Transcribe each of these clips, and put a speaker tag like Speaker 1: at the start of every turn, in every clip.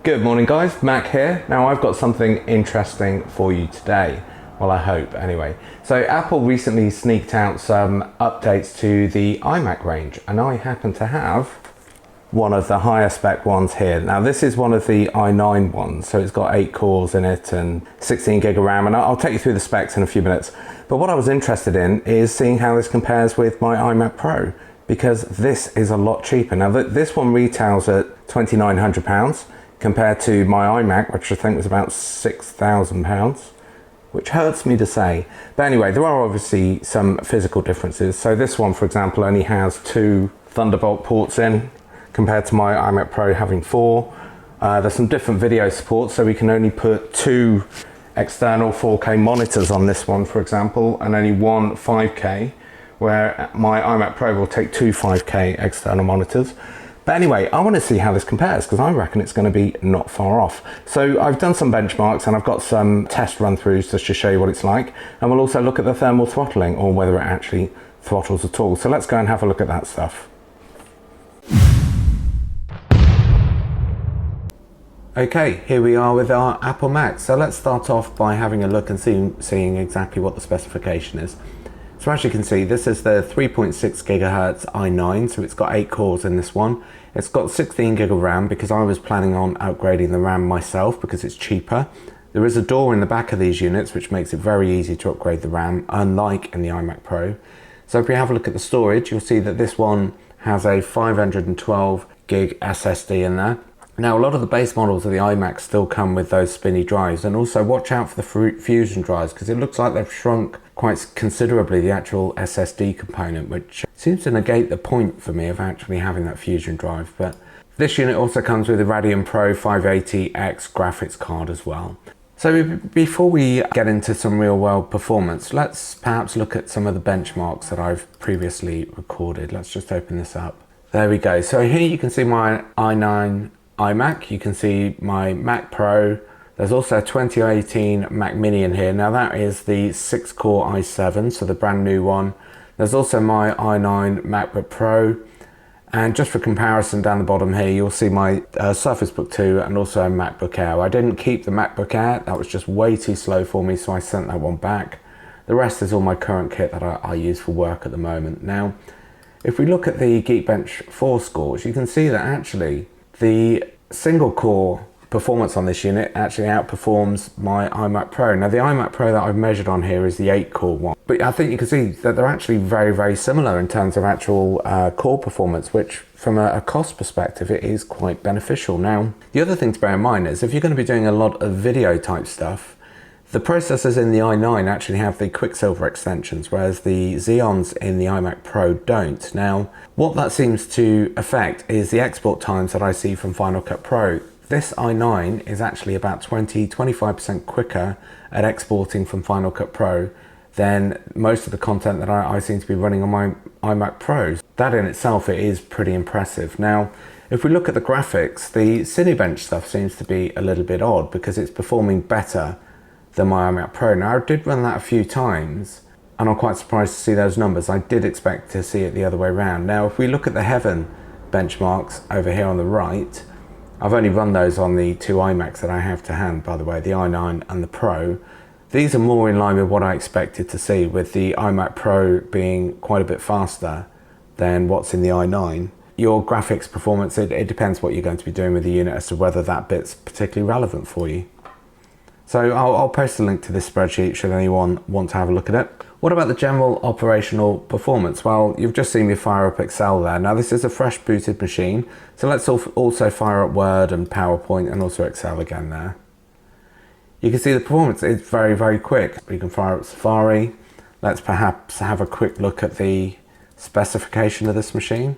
Speaker 1: Good morning guys, Mac here. Now I've got something interesting for you today. Well, I hope anyway. So Apple recently sneaked out some updates to the iMac range, and I happen to have one of the higher spec ones here. Now this is one of the i9 ones, so it's got 8 cores in it and 16 gig of RAM, and I'll take you through the specs in a few minutes. But what I was interested in is seeing how this compares with my iMac Pro, because this is a lot cheaper. Now this one retails at £2,900 compared to my iMac, which I think was about £6,000, which hurts me to say. But anyway, there are obviously some physical differences. So this one, for example, only has 2 Thunderbolt ports in, compared to my iMac Pro having 4. There's some different video support, so we can only put 2 external 4K monitors on this one, for example, and only 1 5K, where my iMac Pro will take 2 5K external monitors. But anyway, I want to see how this compares, because I reckon it's going to be not far off. So I've done some benchmarks and I've got some test run-throughs just to show you what it's like, and we'll also look at the thermal throttling, or whether it actually throttles at all. So let's go and have a look at that stuff. Okay, here we are with our Apple Mac. So let's start off by having a look and seeing exactly what the specification is. So as you can see, this is the 3.6 gigahertz i9, so it's got 8 cores in this one. It's got 16 gig of RAM, because I was planning on upgrading the RAM myself because it's cheaper. There is a door in the back of these units, which makes it very easy to upgrade the RAM, unlike in the iMac Pro. So if we have a look at the storage, you'll see that this one has a 512 gig SSD in there. Now, a lot of the base models of the iMac still come with those spinny drives, and also watch out for the Fusion drives, because it looks like they've shrunk quite considerably the actual SSD component, which seems to negate the point for me of actually having that Fusion drive. But this unit also comes with a Radeon Pro 580X graphics card as well. So before we get into some real world performance, let's perhaps look at some of the benchmarks that I've previously recorded. Let's just open this up. There we go. So here you can see my i9 iMac, you can see my Mac Pro. There's also a 2018 Mac Mini in here. Now that is the 6-core i7, so the brand new one. There's also my i9 MacBook Pro. And just for comparison, down the bottom here, you'll see my Surface Book 2 and also a MacBook Air. I didn't keep the MacBook Air, that was just way too slow for me, so I sent that one back. The rest is all my current kit that I use for work at the moment. Now, if we look at the Geekbench 4 scores, you can see that actually the single core performance on this unit actually outperforms my iMac Pro. Now the iMac Pro that I've measured on here is the 8-core one, but I think you can see that they're actually very, very similar in terms of actual core performance, which from a cost perspective, it is quite beneficial. Now, the other thing to bear in mind is if you're going to be doing a lot of video type stuff, the processors in the i9 actually have the Quicksilver extensions, whereas the Xeons in the iMac Pro don't. Now, what that seems to affect is the export times that I see from Final Cut Pro. This i9 is actually about 20–25% quicker at exporting from Final Cut Pro than most of the content that I seem to be running on my iMac Pros. That in itself, it is pretty impressive. Now, if we look at the graphics, the Cinebench stuff seems to be a little bit odd because it's performing better than my iMac Pro. Now, I did run that a few times, and I'm quite surprised to see those numbers. I did expect to see it the other way around. Now, if we look at the Heaven benchmarks over here on the right, I've only run those on the 2 iMacs that I have to hand, by the way, the i9 and the Pro. These are more in line with what I expected to see, with the iMac Pro being quite a bit faster than what's in the i9. Your graphics performance, it depends what you're going to be doing with the unit as to whether that bit's particularly relevant for you. So I'll post a link to this spreadsheet should anyone want to have a look at it. What about the general operational performance? Well, you've just seen me fire up Excel there. Now this is a fresh booted machine, so let's also fire up Word and PowerPoint and also Excel again there. You can see the performance is very, very quick. You can fire up Safari. Let's perhaps have a quick look at the specification of this machine.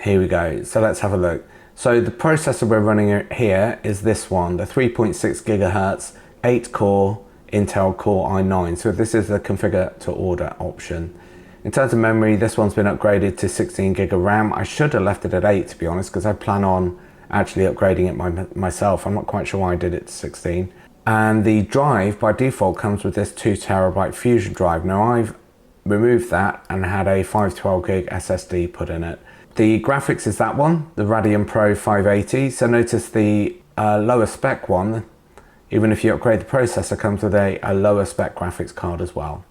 Speaker 1: Here we go, so let's have a look. So the processor we're running here is this one, the 3.6 gigahertz, 8-core Intel Core i9. So this is the configure to order option. In terms of memory, this one's been upgraded to 16 gig of RAM. I should have left it at 8, to be honest, because I plan on actually upgrading it myself. I'm not quite sure why I did it to 16. And the drive by default comes with this 2 terabyte Fusion drive. Now I've removed that and had a 512 gig SSD put in it. The graphics is that one, the Radeon Pro 580. So notice the lower spec one, even if you upgrade the processor, comes with a lower spec graphics card as well.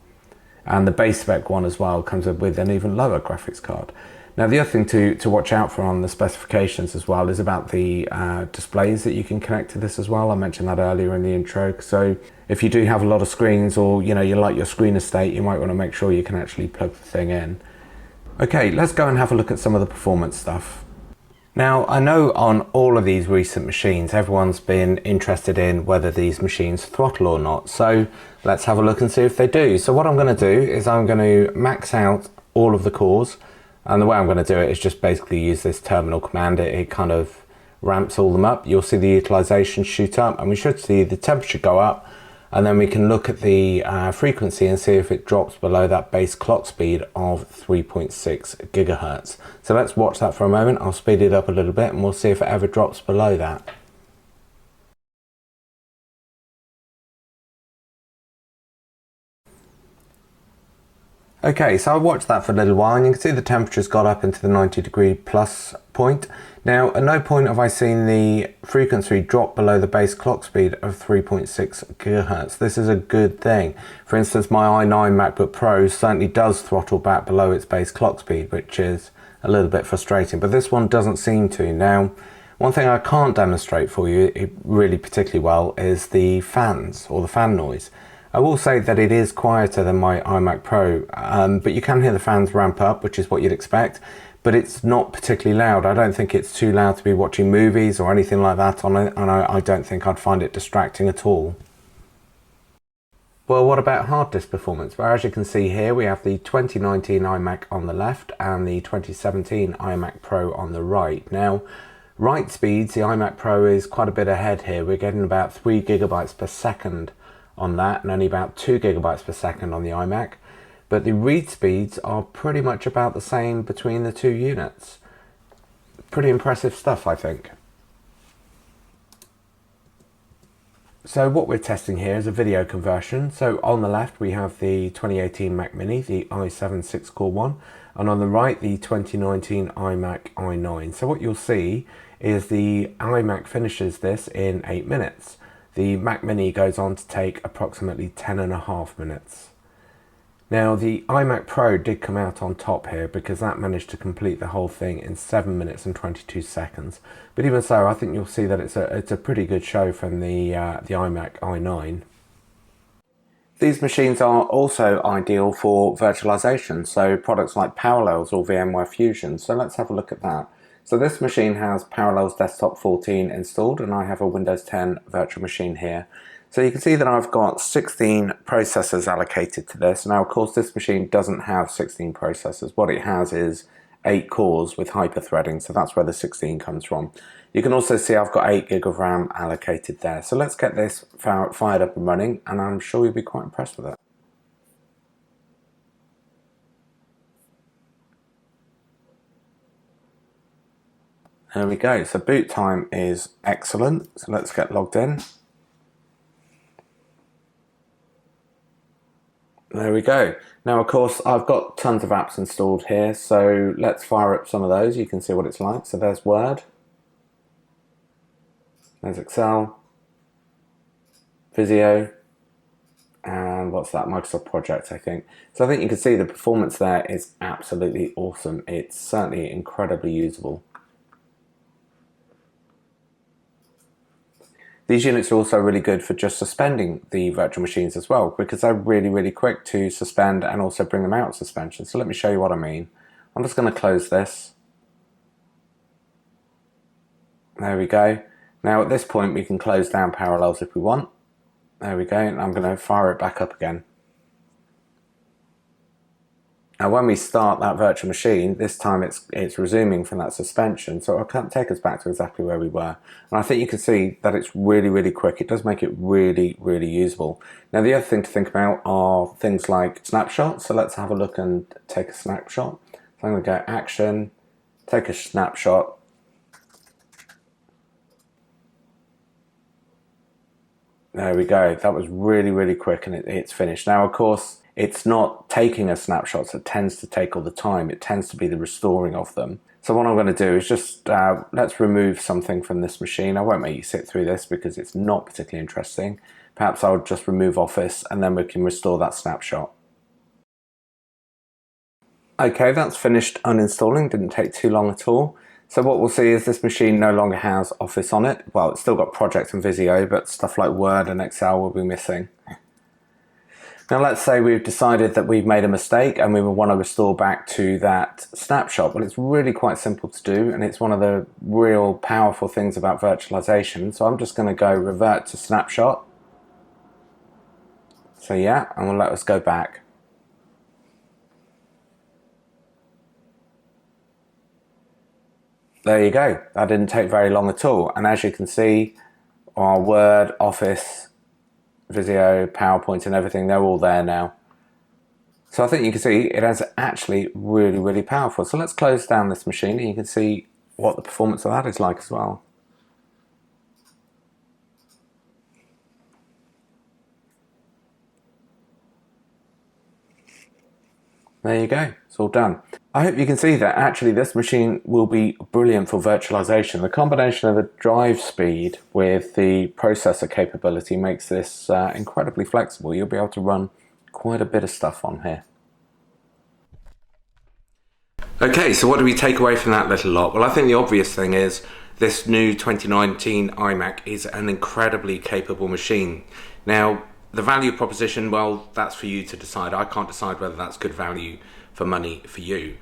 Speaker 1: And the base spec one as well comes with an even lower graphics card. Now the other thing to watch out for on the specifications as well is about the displays that you can connect to this as well. I mentioned that earlier in the intro. So if you do have a lot of screens, or you like your screen estate, you might want to make sure you can actually plug the thing in. Okay, let's go and have a look at some of the performance stuff. Now, I know on all of these recent machines, everyone's been interested in whether these machines throttle or not. So let's have a look and see if they do. So what I'm going to do is I'm going to max out all of the cores. And the way I'm going to do it is just basically use this terminal command. It kind of ramps all them up. You'll see the utilization shoot up, and we should see the temperature go up. And then we can look at the frequency and see if it drops below that base clock speed of 3.6 gigahertz. So let's watch that for a moment. I'll speed it up a little bit and we'll see if it ever drops below that. Okay, so I watched that for a little while and you can see the temperature's got up into the 90 degree plus point. Now, at no point have I seen the frequency drop below the base clock speed of 3.6 gigahertz. This is a good thing. For instance, my i9 MacBook Pro certainly does throttle back below its base clock speed, which is a little bit frustrating, but this one doesn't seem to. Now, one thing I can't demonstrate for you really particularly well is the fans, or the fan noise. I will say that it is quieter than my iMac Pro, but you can hear the fans ramp up, which is what you'd expect, but it's not particularly loud. I don't think it's too loud to be watching movies or anything like that on it, and I don't think I'd find it distracting at all. Well, what about hard disk performance? Well, as you can see here, we have the 2019 iMac on the left and the 2017 iMac Pro on the right. Now, write speeds, the iMac Pro is quite a bit ahead here. We're getting about 3 gigabytes per second on that, and only about 2 gigabytes per second on the iMac. But the read speeds are pretty much about the same between the two units. Pretty impressive stuff, I think. So what we're testing here is a video conversion. So on the left we have the 2018 Mac Mini, the i7 6-core one, and on the right the 2019 iMac i9. So what you'll see is the iMac finishes this in 8 minutes. The Mac Mini goes on to take approximately 10.5 minutes. Now the iMac Pro did come out on top here because that managed to complete the whole thing in 7 minutes and 22 seconds. But even so, I think you'll see that it's a pretty good show from the iMac i9. These machines are also ideal for virtualization, so products like Parallels or VMware Fusion. So let's have a look at that. So this machine has Parallels Desktop 14 installed, and I have a Windows 10 virtual machine here. So you can see that I've got 16 processors allocated to this. Now, of course, this machine doesn't have 16 processors. What it has is 8 cores with hyper-threading, so that's where the 16 comes from. You can also see I've got 8 gig of RAM allocated there. So let's get this fired up and running, and I'm sure you'll be quite impressed with it. There we go, so boot time is excellent, so let's get logged in. There we go. Now, of course, I've got tons of apps installed here, so let's fire up some of those. You can see what it's like. So there's Word, there's Excel, Visio, and what's that? Microsoft Project, I think. So I think you can see the performance there is absolutely awesome. It's certainly incredibly usable. These units are also really good for just suspending the virtual machines as well, because they're really, really quick to suspend and also bring them out of suspension. So let me show you what I mean. I'm just going to close this. There we go. Now at this point we can close down Parallels if we want. There we go, and I'm going to fire it back up again. Now when we start that virtual machine, this time it's resuming from that suspension, so it'll take us back to exactly where we were. And I think you can see that it's really, really quick. It does make it really, really usable. Now the other thing to think about are things like snapshots. So let's have a look and take a snapshot. So I'm going to go Action, take a snapshot. There we go. That was really, really quick, and it's finished. Now, of course, it's not taking a snapshots, it tends to take all the time. It tends to be the restoring of them. So what I'm going to do is just, let's remove something from this machine. I won't make you sit through this because it's not particularly interesting. Perhaps I'll just remove Office and then we can restore that snapshot. Okay, that's finished uninstalling, didn't take too long at all. So what we'll see is this machine no longer has Office on it. Well, it's still got Project and Visio, but stuff like Word and Excel will be missing. Now let's say we've decided that we've made a mistake and we want to restore back to that snapshot. Well, it's really quite simple to do, and it's one of the real powerful things about virtualization. So I'm just going to go revert to snapshot. So yeah, and we'll let us go back. There you go. That didn't take very long at all. And as you can see, our Word, Office, Visio, PowerPoint and everything, they're all there now. So I think you can see it is actually really, really powerful. So let's close down this machine and you can see what the performance of that is like as well. There you go, it's all done. I hope you can see that actually this machine will be brilliant for virtualization. The combination of the drive speed with the processor capability makes this incredibly flexible. You'll be able to run quite a bit of stuff on here. Okay, so what do we take away from that little lot? Well, I think the obvious thing is this new 2019 iMac is an incredibly capable machine. Now, the value proposition, well, that's for you to decide. I can't decide whether that's good value for money for you.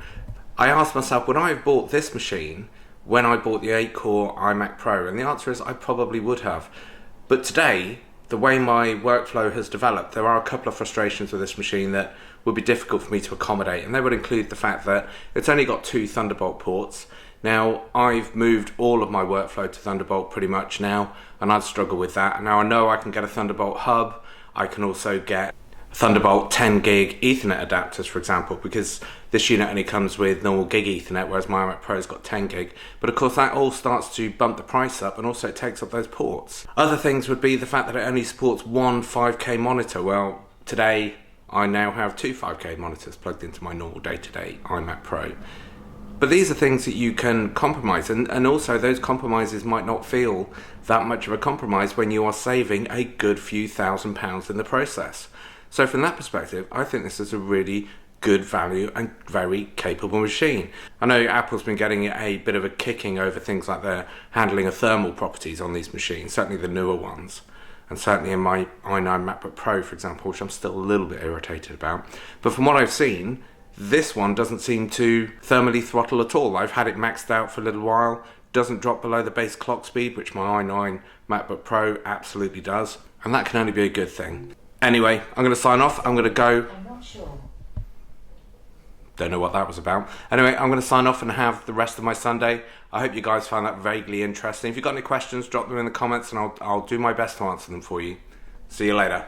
Speaker 1: I asked myself, would I have bought this machine when I bought the 8-core iMac Pro? And the answer is I probably would have. But today, the way my workflow has developed, there are a couple of frustrations with this machine that would be difficult for me to accommodate. And they would include the fact that it's only got 2 Thunderbolt ports. Now, I've moved all of my workflow to Thunderbolt pretty much now, and I'd struggle with that. Now, I know I can get a Thunderbolt hub. I can also get Thunderbolt 10 gig Ethernet adapters, for example, because this unit only comes with normal gig Ethernet, whereas my iMac Pro's got 10 gig. But of course that all starts to bump the price up, and also it takes up those ports. Other things would be the fact that it only supports one 5K monitor. Well, today I now have 2 5K monitors plugged into my normal day-to-day iMac Pro. But these are things that you can compromise, and also those compromises might not feel that much of a compromise when you are saving a good few £1,000s in the process. So from that perspective, I think this is a really good value and very capable machine. I know Apple's been getting a bit of a kicking over things like their handling of thermal properties on these machines, certainly the newer ones. And certainly in my i9 MacBook Pro, for example, which I'm still a little bit irritated about. But from what I've seen, this one doesn't seem to thermally throttle at all. I've had it maxed out for a little while, doesn't drop below the base clock speed, which my i9 MacBook Pro absolutely does, and that can only be a good thing. Anyway, I'm going to sign off. I'm going to go.
Speaker 2: I'm not sure.
Speaker 1: Don't know what that was about. Anyway, I'm going to sign off and have the rest of my Sunday. I hope you guys found that vaguely interesting. If you've got any questions, drop them in the comments and I'll do my best to answer them for you. See you later.